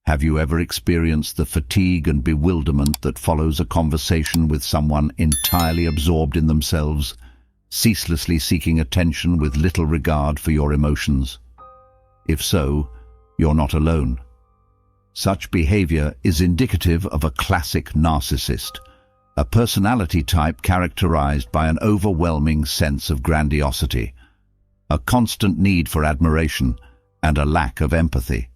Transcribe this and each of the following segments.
Have you ever experienced the fatigue and bewilderment that follows a conversation with someone entirely absorbed in themselves, ceaselessly seeking attention with little regard for your emotions? If so, you're not alone. Such behavior is indicative of a classic narcissist, a personality type characterized by an overwhelming sense of grandiosity, a constant need for admiration, and a lack of empathy.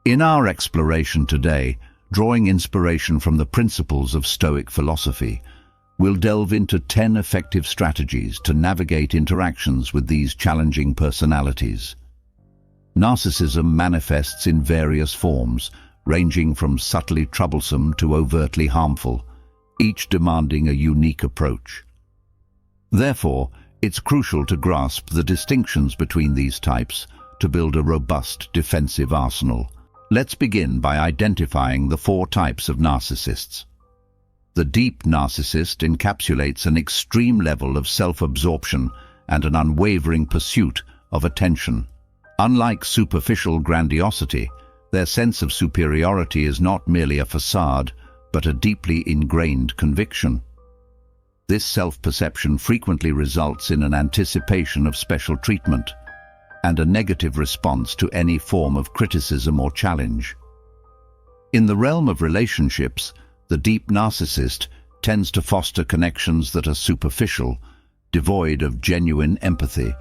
In our exploration today, drawing inspiration from the principles of Stoic philosophy, we'll delve into 10 effective strategies to navigate interactions with these challenging personalities. Narcissism manifests in various forms, ranging from subtly troublesome to overtly harmful, each demanding a unique approach. Therefore, it's crucial to grasp the distinctions between these types to build a robust defensive arsenal. Let's begin by identifying the 4 types of narcissists. The deep narcissist encapsulates an extreme level of self-absorption and an unwavering pursuit of attention. Unlike superficial grandiosity, their sense of superiority is not merely a facade, but a deeply ingrained conviction. This self-perception frequently results in an anticipation of special treatment and a negative response to any form of criticism or challenge. In the realm of relationships, the deep narcissist tends to foster connections that are superficial, devoid of genuine empathy,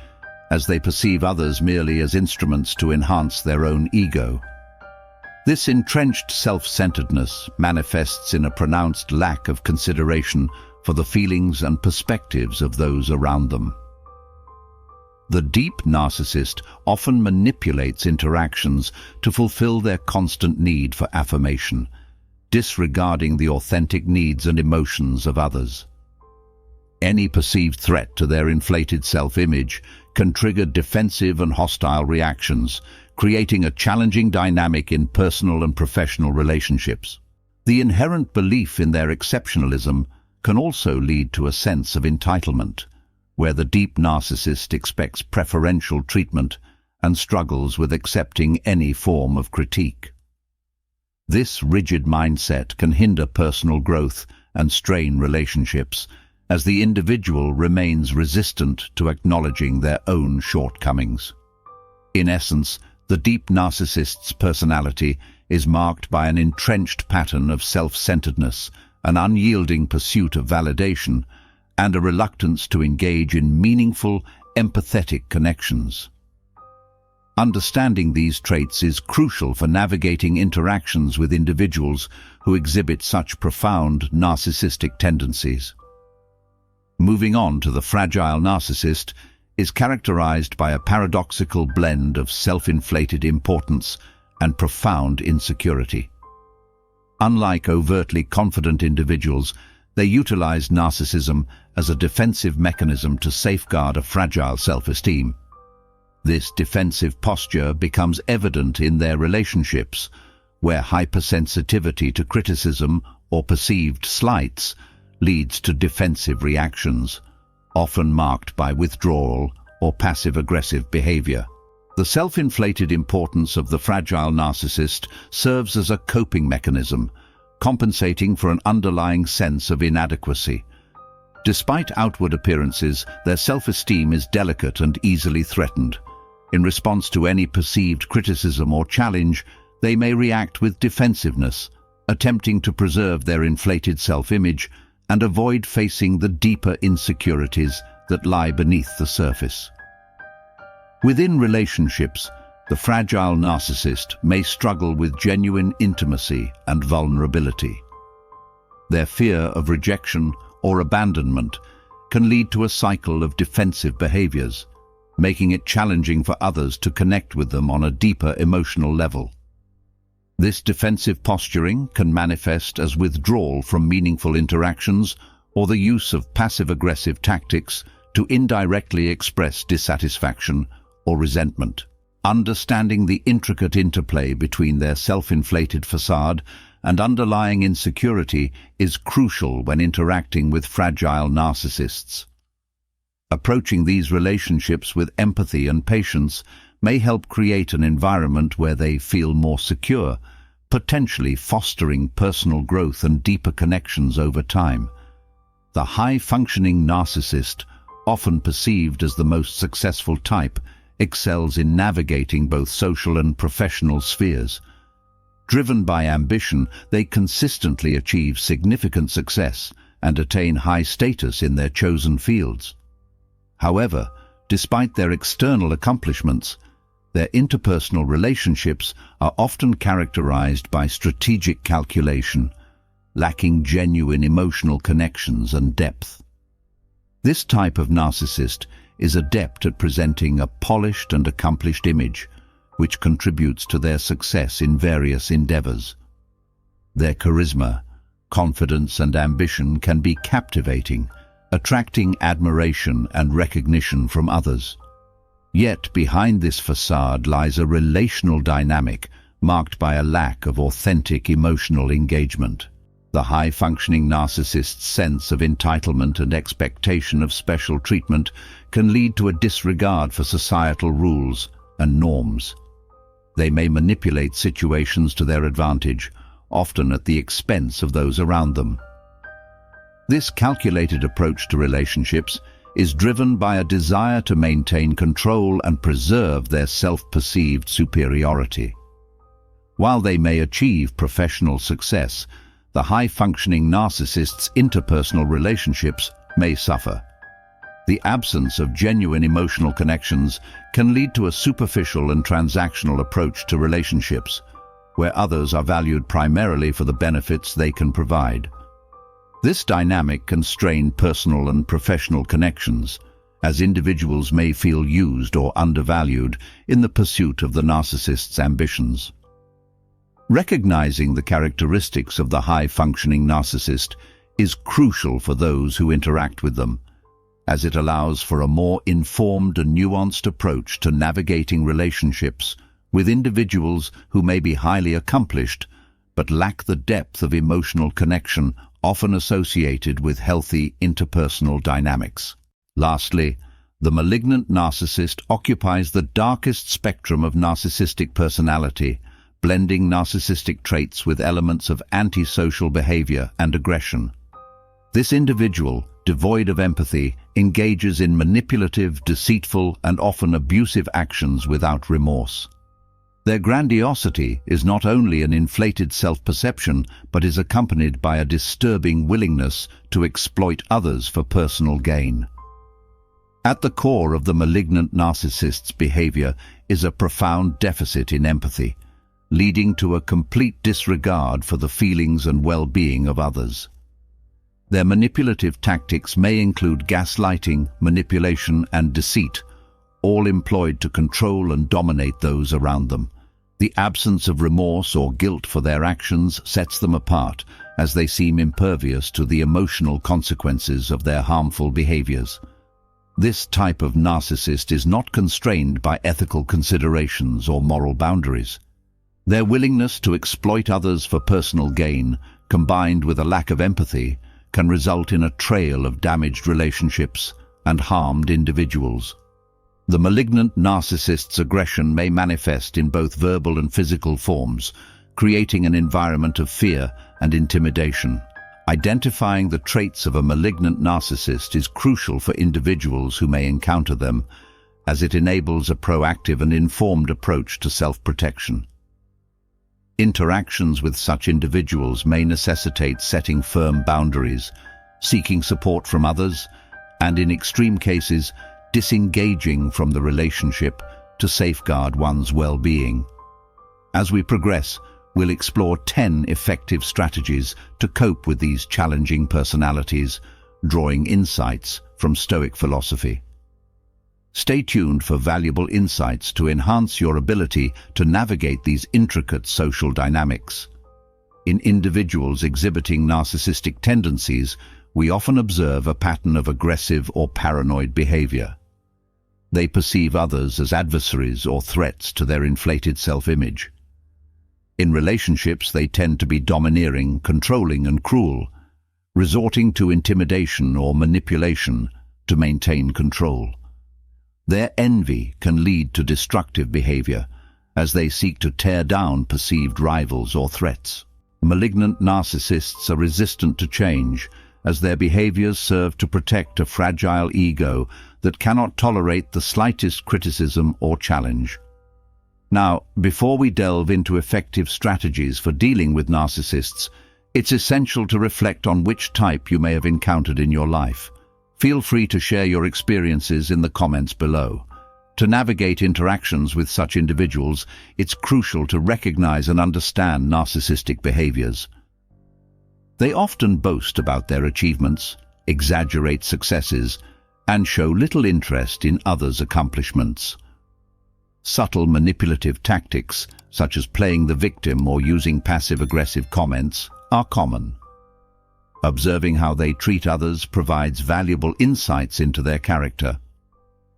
as they perceive others merely as instruments to enhance their own ego. This entrenched self-centeredness manifests in a pronounced lack of consideration for the feelings and perspectives of those around them. The deep narcissist often manipulates interactions to fulfill their constant need for affirmation, disregarding the authentic needs and emotions of others. Any perceived threat to their inflated self-image can trigger defensive and hostile reactions, creating a challenging dynamic in personal and professional relationships. The inherent belief in their exceptionalism can also lead to a sense of entitlement, where the deep narcissist expects preferential treatment and struggles with accepting any form of critique. This rigid mindset can hinder personal growth and strain relationships, as the individual remains resistant to acknowledging their own shortcomings. In essence, the deep narcissist's personality is marked by an entrenched pattern of self-centeredness, an unyielding pursuit of validation, and a reluctance to engage in meaningful, empathetic connections. Understanding these traits is crucial for navigating interactions with individuals who exhibit such profound narcissistic tendencies. Moving on to the fragile narcissist is characterized by a paradoxical blend of self-inflated importance and profound insecurity. Unlike overtly confident individuals, they utilize narcissism as a defensive mechanism to safeguard a fragile self-esteem. This defensive posture becomes evident in their relationships, where hypersensitivity to criticism or perceived slights leads to defensive reactions, often marked by withdrawal or passive-aggressive behavior. The self-inflated importance of the fragile narcissist serves as a coping mechanism, compensating for an underlying sense of inadequacy. Despite outward appearances, their self-esteem is delicate and easily threatened. In response to any perceived criticism or challenge, they may react with defensiveness, attempting to preserve their inflated self-image and avoid facing the deeper insecurities that lie beneath the surface. Within relationships, the fragile narcissist may struggle with genuine intimacy and vulnerability. Their fear of rejection or abandonment can lead to a cycle of defensive behaviors, making it challenging for others to connect with them on a deeper emotional level. This defensive posturing can manifest as withdrawal from meaningful interactions or the use of passive-aggressive tactics to indirectly express dissatisfaction or resentment. Understanding the intricate interplay between their self-inflated facade and underlying insecurity is crucial when interacting with fragile narcissists. Approaching these relationships with empathy and patience may help create an environment where they feel more secure potentially fostering personal growth and deeper connections over time. The high-functioning narcissist, often perceived as the most successful type, excels in navigating both social and professional spheres. Driven by ambition, they consistently achieve significant success and attain high status in their chosen fields. However, despite their external accomplishments, their interpersonal relationships are often characterized by strategic calculation, lacking genuine emotional connections and depth. This type of narcissist is adept at presenting a polished and accomplished image, which contributes to their success in various endeavors. Their charisma, confidence and ambition can be captivating, attracting admiration and recognition from others. Yet behind this facade lies a relational dynamic marked by a lack of authentic emotional engagement. The high-functioning narcissist's sense of entitlement and expectation of special treatment can lead to a disregard for societal rules and norms. They may manipulate situations to their advantage, often at the expense of those around them. This calculated approach to relationships is driven by a desire to maintain control and preserve their self-perceived superiority. While they may achieve professional success, the high-functioning narcissist's interpersonal relationships may suffer. The absence of genuine emotional connections can lead to a superficial and transactional approach to relationships, where others are valued primarily for the benefits they can provide. This dynamic can strain personal and professional connections, as individuals may feel used or undervalued in the pursuit of the narcissist's ambitions. Recognizing the characteristics of the high-functioning narcissist is crucial for those who interact with them, as it allows for a more informed and nuanced approach to navigating relationships with individuals who may be highly accomplished but lack the depth of emotional connection often associated with healthy interpersonal dynamics. Lastly, the malignant narcissist occupies the darkest spectrum of narcissistic personality, blending narcissistic traits with elements of antisocial behavior and aggression. This individual, devoid of empathy, engages in manipulative, deceitful, and often abusive actions without remorse. Their grandiosity is not only an inflated self-perception, but is accompanied by a disturbing willingness to exploit others for personal gain. At the core of the malignant narcissist's behavior is a profound deficit in empathy, leading to a complete disregard for the feelings and well-being of others. Their manipulative tactics may include gaslighting, manipulation, and deceit, all employed to control and dominate those around them. The absence of remorse or guilt for their actions sets them apart, as they seem impervious to the emotional consequences of their harmful behaviors. This type of narcissist is not constrained by ethical considerations or moral boundaries. Their willingness to exploit others for personal gain, combined with a lack of empathy, can result in a trail of damaged relationships and harmed individuals. The malignant narcissist's aggression may manifest in both verbal and physical forms, creating an environment of fear and intimidation. Identifying the traits of a malignant narcissist is crucial for individuals who may encounter them, as it enables a proactive and informed approach to self-protection. Interactions with such individuals may necessitate setting firm boundaries, seeking support from others, and in extreme cases, disengaging from the relationship to safeguard one's well-being. As we progress, we'll explore 10 effective strategies to cope with these challenging personalities, drawing insights from Stoic philosophy. Stay tuned for valuable insights to enhance your ability to navigate these intricate social dynamics. In individuals exhibiting narcissistic tendencies, we often observe a pattern of aggressive or paranoid behavior. They perceive others as adversaries or threats to their inflated self-image. In relationships, they tend to be domineering, controlling, and cruel, resorting to intimidation or manipulation to maintain control. Their envy can lead to destructive behavior, as they seek to tear down perceived rivals or threats. Malignant narcissists are resistant to change, as their behaviors serve to protect a fragile ego that cannot tolerate the slightest criticism or challenge. Now, before we delve into effective strategies for dealing with narcissists, it's essential to reflect on which type you may have encountered in your life. Feel free to share your experiences in the comments below. To navigate interactions with such individuals, it's crucial to recognize and understand narcissistic behaviors. They often boast about their achievements, exaggerate successes, and show little interest in others' accomplishments. Subtle manipulative tactics, such as playing the victim or using passive-aggressive comments, are common. Observing how they treat others provides valuable insights into their character.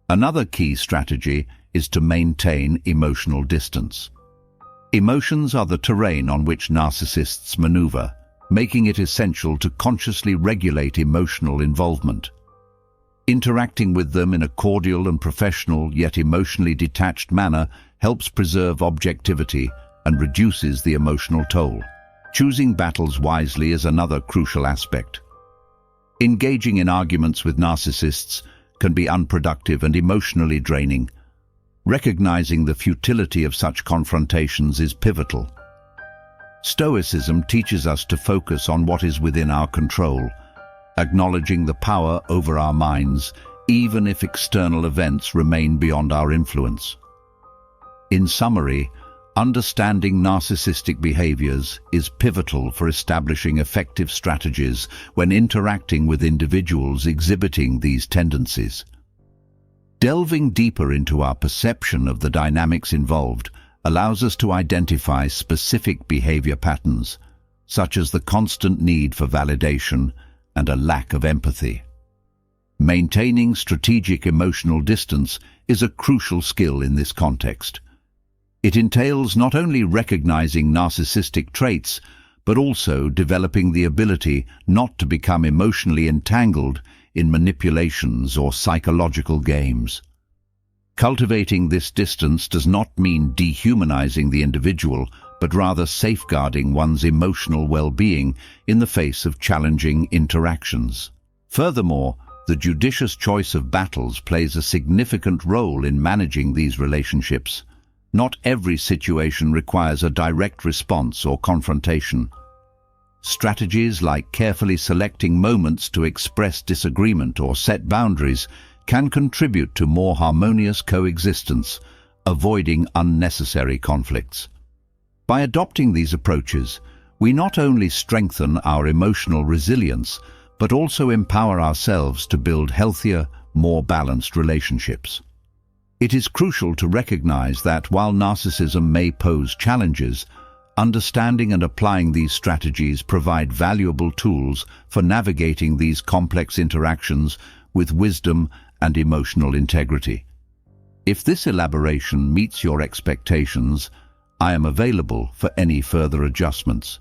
Another key strategy is to maintain emotional distance. Emotions are the terrain on which narcissists maneuver, making it essential to consciously regulate emotional involvement. Interacting with them in a cordial and professional yet emotionally detached manner helps preserve objectivity and reduces the emotional toll. Choosing battles wisely is another crucial aspect. Engaging in arguments with narcissists can be unproductive and emotionally draining. Recognizing the futility of such confrontations is pivotal. Stoicism teaches us to focus on what is within our control, acknowledging the power over our minds, even if external events remain beyond our influence. In summary, understanding narcissistic behaviors is pivotal for establishing effective strategies when interacting with individuals exhibiting these tendencies. Delving deeper into our perception of the dynamics involved allows us to identify specific behavior patterns, such as the constant need for validation and a lack of empathy. Maintaining strategic emotional distance is a crucial skill in this context. It entails not only recognizing narcissistic traits, but also developing the ability not to become emotionally entangled in manipulations or psychological games. Cultivating this distance does not mean dehumanizing the individual, but rather safeguarding one's emotional well-being in the face of challenging interactions. Furthermore, the judicious choice of battles plays a significant role in managing these relationships. Not every situation requires a direct response or confrontation. Strategies like carefully selecting moments to express disagreement or set boundaries can contribute to more harmonious coexistence, avoiding unnecessary conflicts. By adopting these approaches, we not only strengthen our emotional resilience, but also empower ourselves to build healthier, more balanced relationships. It is crucial to recognize that while narcissism may pose challenges, understanding and applying these strategies provide valuable tools for navigating these complex interactions with wisdom and emotional integrity. If this elaboration meets your expectations, I am available for any further adjustments.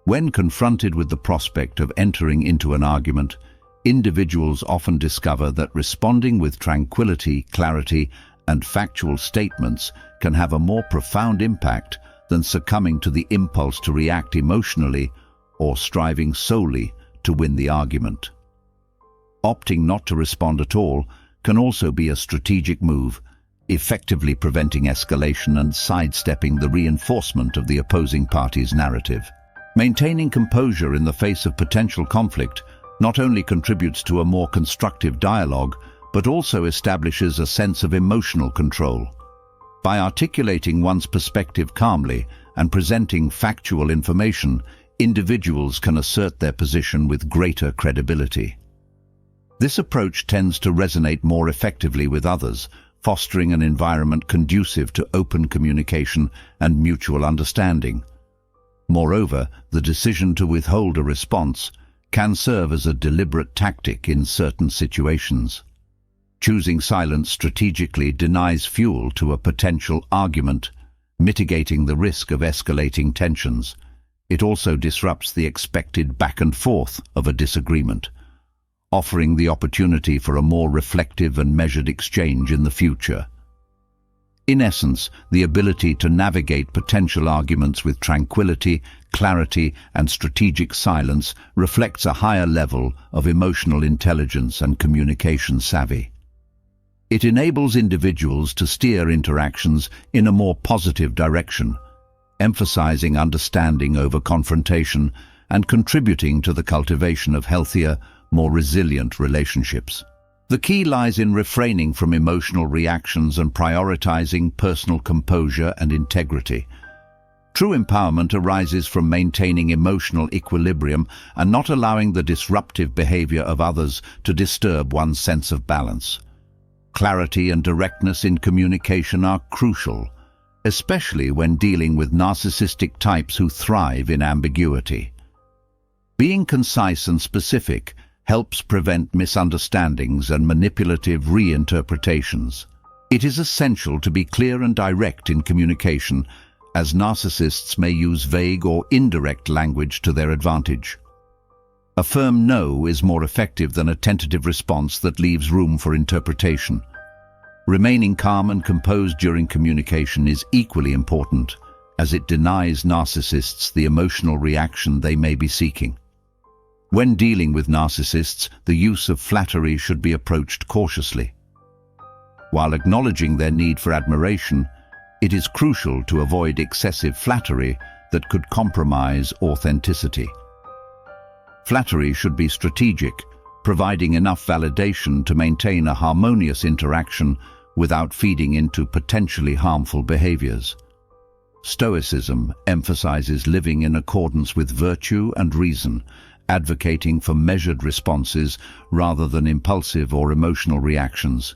When confronted with the prospect of entering into an argument, individuals often discover that responding with tranquility, clarity, and factual statements can have a more profound impact than succumbing to the impulse to react emotionally or striving solely to win the argument. Opting not to respond at all can also be a strategic move, effectively preventing escalation and sidestepping the reinforcement of the opposing party's narrative. Maintaining composure in the face of potential conflict not only contributes to a more constructive dialogue, but also establishes a sense of emotional control. By articulating one's perspective calmly and presenting factual information, individuals can assert their position with greater credibility. This approach tends to resonate more effectively with others, fostering an environment conducive to open communication and mutual understanding. Moreover, the decision to withhold a response can serve as a deliberate tactic in certain situations. Choosing silence strategically denies fuel to a potential argument, mitigating the risk of escalating tensions. It also disrupts the expected back and forth of a disagreement, offering the opportunity for a more reflective and measured exchange in the future. In essence, the ability to navigate potential arguments with tranquility, clarity, and strategic silence reflects a higher level of emotional intelligence and communication savvy. It enables individuals to steer interactions in a more positive direction, emphasizing understanding over confrontation and contributing to the cultivation of healthier, more resilient relationships. The key lies in refraining from emotional reactions and prioritizing personal composure and integrity. True empowerment arises from maintaining emotional equilibrium and not allowing the disruptive behavior of others to disturb one's sense of balance. Clarity and directness in communication are crucial, especially when dealing with narcissistic types who thrive in ambiguity. Being concise and specific helps prevent misunderstandings and manipulative reinterpretations. It is essential to be clear and direct in communication, as narcissists may use vague or indirect language to their advantage. A firm no is more effective than a tentative response that leaves room for interpretation. Remaining calm and composed during communication is equally important, as it denies narcissists the emotional reaction they may be seeking. When dealing with narcissists, the use of flattery should be approached cautiously. While acknowledging their need for admiration, it is crucial to avoid excessive flattery that could compromise authenticity. Flattery should be strategic, providing enough validation to maintain a harmonious interaction without feeding into potentially harmful behaviors. Stoicism emphasizes living in accordance with virtue and reason, advocating for measured responses rather than impulsive or emotional reactions.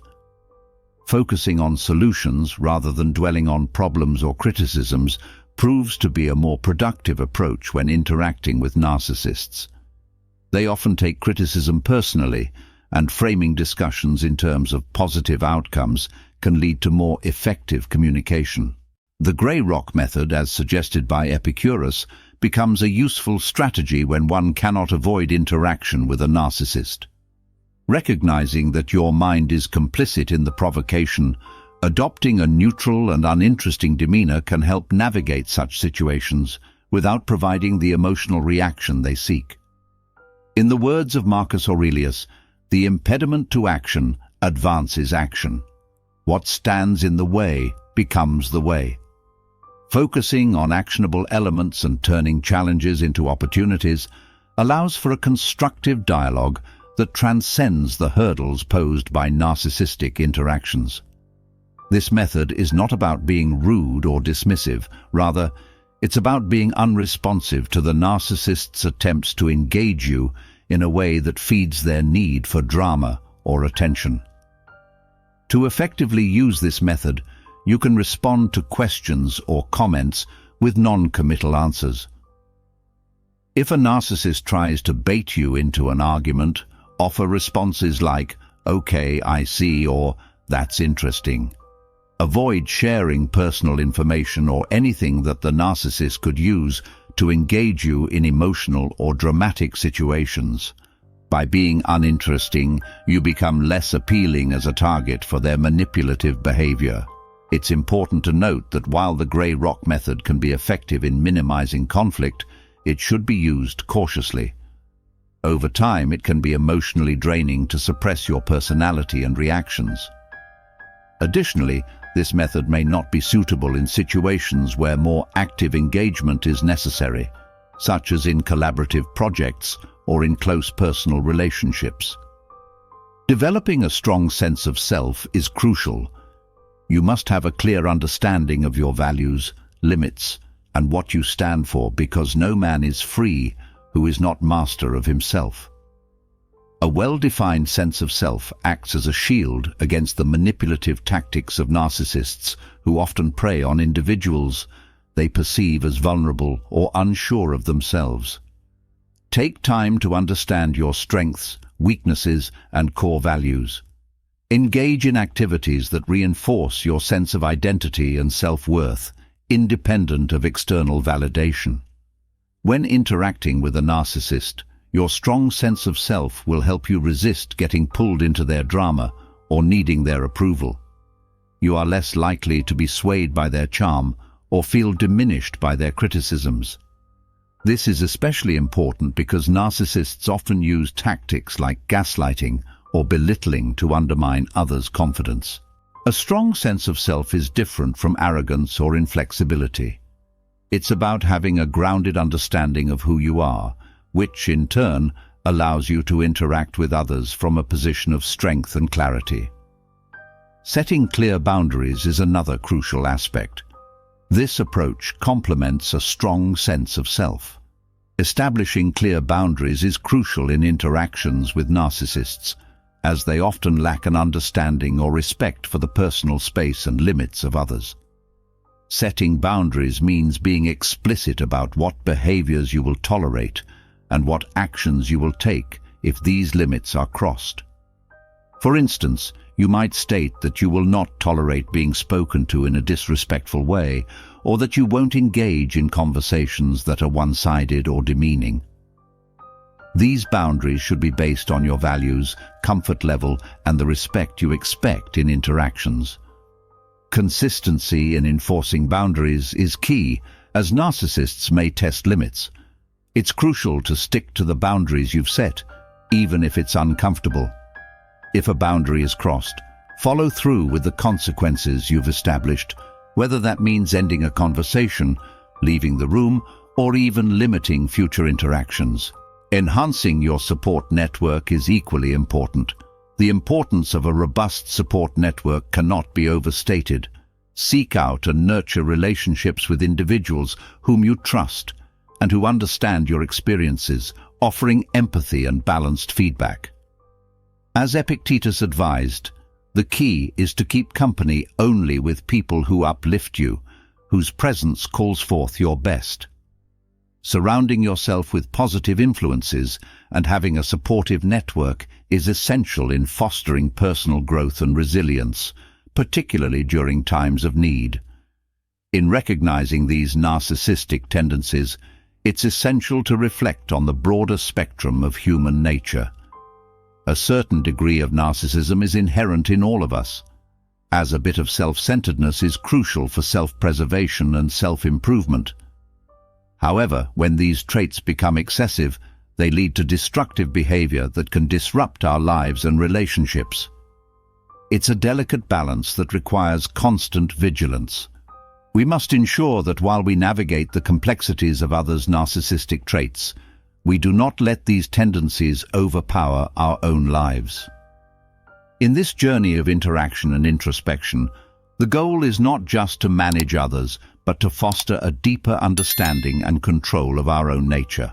Focusing on solutions rather than dwelling on problems or criticisms proves to be a more productive approach when interacting with narcissists. They often take criticism personally, and framing discussions in terms of positive outcomes can lead to more effective communication. The grey rock method, as suggested by Epicurus, becomes a useful strategy when one cannot avoid interaction with a narcissist. Recognizing that your mind is complicit in the provocation, adopting a neutral and uninteresting demeanor can help navigate such situations without providing the emotional reaction they seek. In the words of Marcus Aurelius, the impediment to action advances action. What stands in the way becomes the way. Focusing on actionable elements and turning challenges into opportunities allows for a constructive dialogue that transcends the hurdles posed by narcissistic interactions. This method is not about being rude or dismissive. Rather, it's about being unresponsive to the narcissist's attempts to engage you in a way that feeds their need for drama or attention. To effectively use this method, you can respond to questions or comments with non-committal answers. If a narcissist tries to bait you into an argument, offer responses like, "Okay, I see," or "That's interesting." Avoid sharing personal information or anything that the narcissist could use to engage you in emotional or dramatic situations. By being uninteresting, you become less appealing as a target for their manipulative behavior. It's important to note that while the grey rock method can be effective in minimizing conflict, it should be used cautiously. Over time, it can be emotionally draining to suppress your personality and reactions. Additionally, this method may not be suitable in situations where more active engagement is necessary, such as in collaborative projects or in close personal relationships. Developing a strong sense of self is crucial. You must have a clear understanding of your values, limits, and what you stand for, because no man is free who is not master of himself. A well-defined sense of self acts as a shield against the manipulative tactics of narcissists who often prey on individuals they perceive as vulnerable or unsure of themselves. Take time to understand your strengths, weaknesses, and core values. Engage in activities that reinforce your sense of identity and self-worth, independent of external validation. When interacting with a narcissist, your strong sense of self will help you resist getting pulled into their drama or needing their approval. you are less likely to be swayed by their charm or feel diminished by their criticisms. This is especially important because narcissists often use tactics like gaslighting or belittling to undermine others' confidence. A strong sense of self is different from arrogance or inflexibility. It's about having a grounded understanding of who you are, which, in turn, allows you to interact with others from a position of strength and clarity. Setting clear boundaries is another crucial aspect. This approach complements a strong sense of self. Establishing clear boundaries is crucial in interactions with narcissists, as they often lack an understanding or respect for the personal space and limits of others. Setting boundaries means being explicit about what behaviors you will tolerate and what actions you will take if these limits are crossed. For instance, you might state that you will not tolerate being spoken to in a disrespectful way, or that you won't engage in conversations that are one-sided or demeaning. These boundaries should be based on your values, comfort level, and the respect you expect in interactions. Consistency in enforcing boundaries is key, as narcissists may test limits. It's crucial to stick to the boundaries you've set, even if it's uncomfortable. If a boundary is crossed, follow through with the consequences you've established, whether that means ending a conversation, leaving the room, or even limiting future interactions. Enhancing your support network is equally important. The importance of a robust support network cannot be overstated. Seek out and nurture relationships with individuals whom you trust and who understand your experiences, offering empathy and balanced feedback. As Epictetus advised, the key is to keep company only with people who uplift you, whose presence calls forth your best. Surrounding yourself with positive influences and having a supportive network is essential in fostering personal growth and resilience, particularly during times of need. In recognizing these narcissistic tendencies, it's essential to reflect on the broader spectrum of human nature. A certain degree of narcissism is inherent in all of us, as a bit of self-centeredness is crucial for self-preservation and self-improvement. However, when these traits become excessive, they lead to destructive behavior that can disrupt our lives and relationships. It's a delicate balance that requires constant vigilance. We must ensure that while we navigate the complexities of others' narcissistic traits, we do not let these tendencies overpower our own lives. In this journey of interaction and introspection, the goal is not just to manage others, but to foster a deeper understanding and control of our own nature.